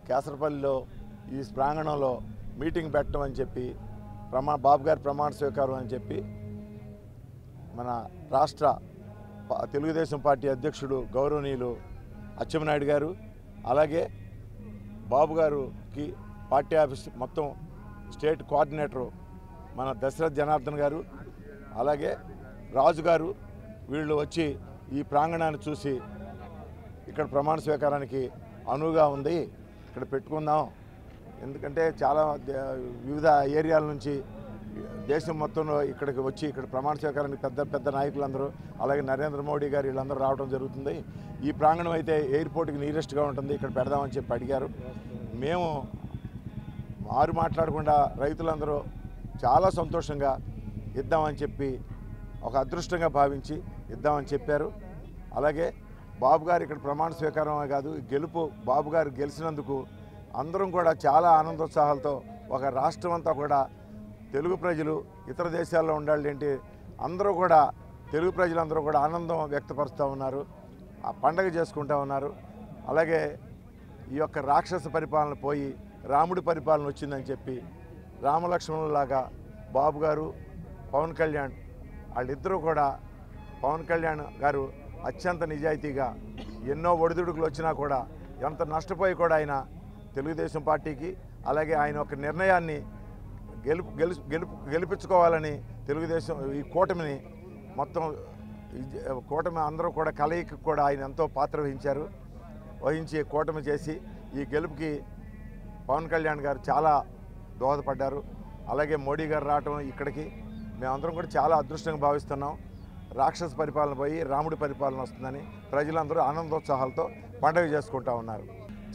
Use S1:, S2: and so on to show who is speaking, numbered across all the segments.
S1: కేసరపల్లిలో ఈ ప్రాంగణంలో మీటింగ్ పెట్టమని చెప్పి బాబు గారి ప్రమాణ స్వీకారం అని చెప్పి మన రాష్ట్ర తెలుగుదేశం పార్టీ అధ్యక్షుడు గౌరవనీయులు అచ్చెన్నాయుడు గారు, అలాగే బాబు గారికి పార్టీ ఆఫీస్ మొత్తం స్టేట్ కోఆర్డినేటర్ మన దశరథ్ జనార్దన్ గారు, అలాగే రాజు గారు వీళ్ళు వచ్చి ఈ ప్రాంగణాన్ని చూసి ఇక్కడ ప్రమాణ స్వీకారానికి అనువుగా ఉంది, ఇక్కడ పెట్టుకుందాం, ఎందుకంటే చాలా వివిధ ఏరియాల నుంచి దేశం మొత్తంలో ఇక్కడికి వచ్చి ఇక్కడ ప్రమాణ స్వీకారానికి పెద్ద పెద్ద నాయకులందరూ, అలాగే నరేంద్ర మోడీ గారు వీళ్ళందరూ రావడం జరుగుతుంది. ఈ ప్రాంగణం అయితే ఎయిర్పోర్ట్కి నియరెస్ట్గా ఉంటుంది, ఇక్కడ పెడదామని చెప్పి అడిగారు. మేము మాట్లాడకుండా రైతులందరూ చాలా సంతోషంగా ఇద్దామని చెప్పి ఒక అదృష్టంగా భావించి ఇద్దామని చెప్పారు. అలాగే బాబు గారు ఇక్కడ ప్రమాణ స్వీకారమే కాదు, గెలుపు బాబు గారు గెలిచినందుకు అందరం కూడా చాలా ఆనందోత్సాహాలతో ఒక రాష్ట్రం అంతా కూడా తెలుగు ప్రజలు ఇతర దేశాల్లో ఉండాలంటే అందరూ కూడా తెలుగు ప్రజలందరూ కూడా ఆనందం వ్యక్తపరుస్తూ ఉన్నారు, ఆ పండగ చేసుకుంటూ ఉన్నారు. అలాగే ఈ యొక్క రాక్షస పరిపాలన పోయి రాముడి పరిపాలన వచ్చిందని చెప్పి రామలక్ష్మణులాగా బాబు గారు పవన్ కళ్యాణ్ వాళ్ళిద్దరూ కూడా, పవన్ కళ్యాణ్ గారు అత్యంత నిజాయితీగా ఎన్నో ఒడిదుడుకులు వచ్చినా కూడా ఎంత నష్టపోయి కూడా ఆయన తెలుగుదేశం పార్టీకి, అలాగే ఆయన ఒక నిర్ణయాన్ని గెలిపించుకోవాలని తెలుగుదేశం ఈ కూటమిని మొత్తం కూటమి అందరూ కూడా కలయికి కూడా ఆయన ఎంతో పాత్ర వహించి కూటమి చేసి ఈ గెలుపుకి పవన్ కళ్యాణ్ గారు చాలా దోహదపడ్డారు. అలాగే మోడీ గారు రావటం ఇక్కడికి మేమందరం కూడా చాలా అదృష్టంగా భావిస్తున్నాం. రాక్షస పరిపాలన పోయి రాముడి పరిపాలన వస్తుందని ప్రజలందరూ ఆనందోత్సాహాలతో పండుగ చేసుకుంటూ ఉన్నారు.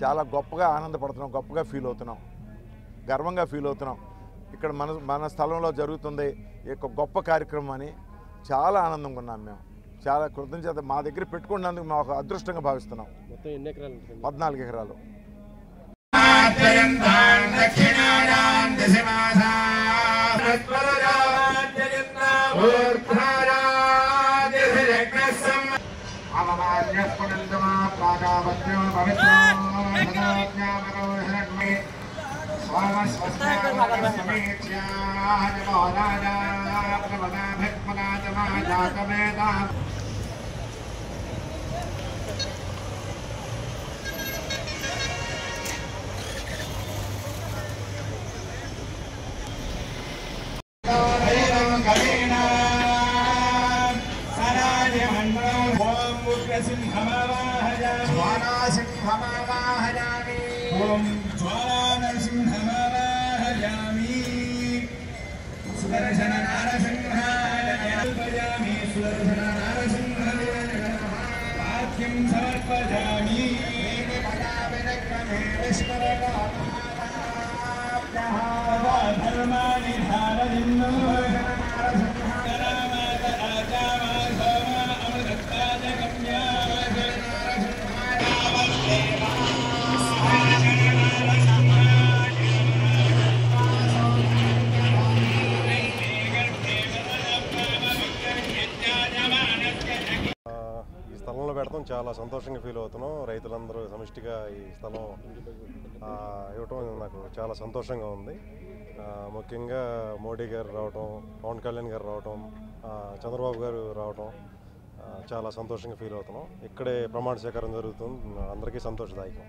S1: చాలా గొప్పగా ఆనందపడుతున్నాం, గొప్పగా ఫీల్ అవుతున్నాం, గర్వంగా ఫీల్ అవుతున్నాం. ఇక్కడ మన స్థలంలో జరుగుతుంది ఈ గొప్ప కార్యక్రమం అని చాలా ఆనందంగా ఉన్నాం. మేము చాలా కృతజ్ఞత మా దగ్గర పెట్టుకున్నందుకు మేము ఒక అదృష్టంగా భావిస్తున్నాం. 14 ఎకరాలు.
S2: పెడతాం చాలా సంతోషంగా ఫీల్ అవుతున్నాం. రైతులందరూ సమిష్టిగా ఈ స్థలం ఇవ్వటం నాకు చాలా సంతోషంగా ఉంది. ముఖ్యంగా మోడీ గారు రావటం, పవన్ కళ్యాణ్ గారు రావటం, చంద్రబాబు గారు రావటం చాలా సంతోషంగా ఫీల్ అవుతున్నాం. ఇక్కడే ప్రమాణ స్వీకారం జరుగుతుంది, అందరికీ సంతోషదాయకం.